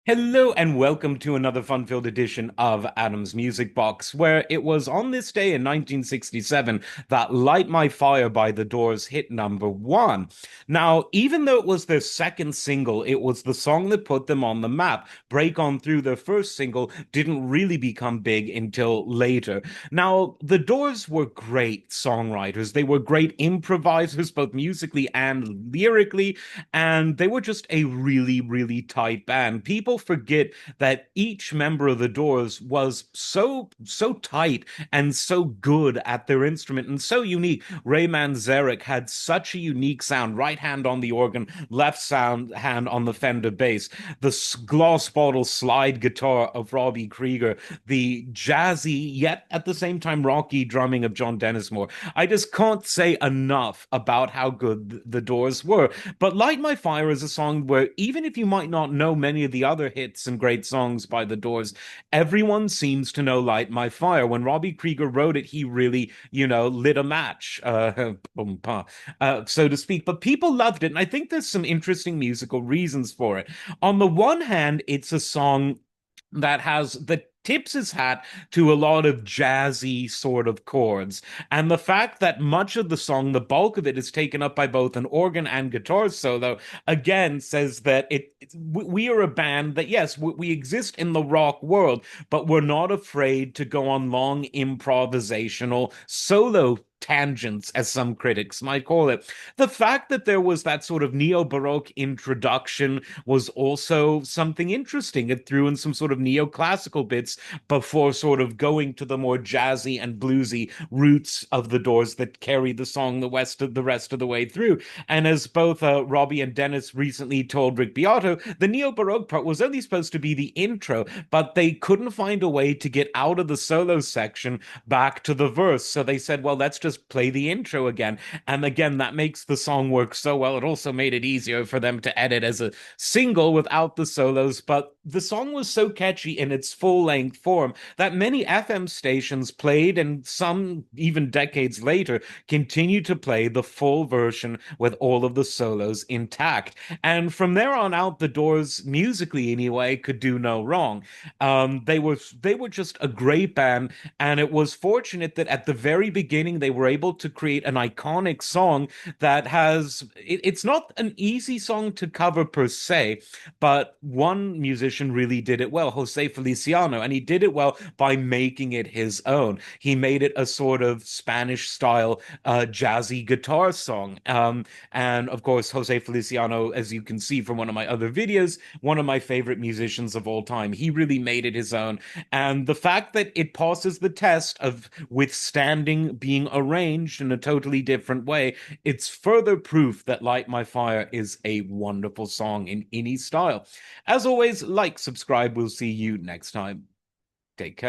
Hello and welcome to another fun-filled edition of Adam's Music Box, where it was on this day in 1967 that Light My Fire by The Doors hit number one. Now, even though it was their second single, it was the song that put them on the map. Break On Through, their first single, didn't really become big until later. Now, The Doors were great songwriters. They were great improvisers, both musically and lyrically, and they were just a really, really tight band. People forget that each member of the Doors was so tight and so good at their instrument and so unique. Ray Manzarek had such a unique sound, right hand on the organ, left sound hand on the Fender bass, the gloss bottle slide guitar of Robbie Krieger, the jazzy yet at the same time rocky drumming of John Dennismore. I just can't say enough about how good the Doors were. But Light My Fire is a song where, even if you might not know many of the other hits and great songs by The Doors, everyone seems to know Light My Fire. When Robbie Krieger wrote it, he really, lit a match, so to speak. But people loved it. And I think there's some interesting musical reasons for it. On the one hand, it's a song that tips his hat to a lot of jazzy sort of chords. And the fact that much of the song, the bulk of it, is taken up by both an organ and guitar solo, again says that we are a band that, yes, we exist in the rock world, but we're not afraid to go on long improvisational solo tangents, as some critics might call it. The fact that there was that sort of neo-Baroque introduction was also something interesting. It threw in some sort of neoclassical bits before sort of going to the more jazzy and bluesy roots of the Doors that carried the song the rest of the way through. And as both Robbie and Dennis recently told Rick Beato, the neo-Baroque part was only supposed to be the intro, but they couldn't find a way to get out of the solo section back to the verse. So they said, well, let's just play the intro again. And again, that makes the song work so well. It also made it easier for them to edit as a single without the solos. But the song was so catchy in its full length form that many FM stations played, and some even decades later continued to play the full version with all of the solos intact. And from there on out, the Doors, musically anyway, could do no wrong. They were just a great band, and it was fortunate that at the very beginning they were able to create an iconic song that it's not an easy song to cover per se, but one musician really did it well, Jose Feliciano, and he did it well by making it his own. He made it a sort of Spanish style jazzy guitar song. And of course, Jose Feliciano, as you can see from one of my other videos, one of my favorite musicians of all time. He really made it his own. And the fact that it passes the test of withstanding being arranged in a totally different way, it's further proof that Light My Fire is a wonderful song in any style. As always, like, subscribe. We'll see you next time. Take care.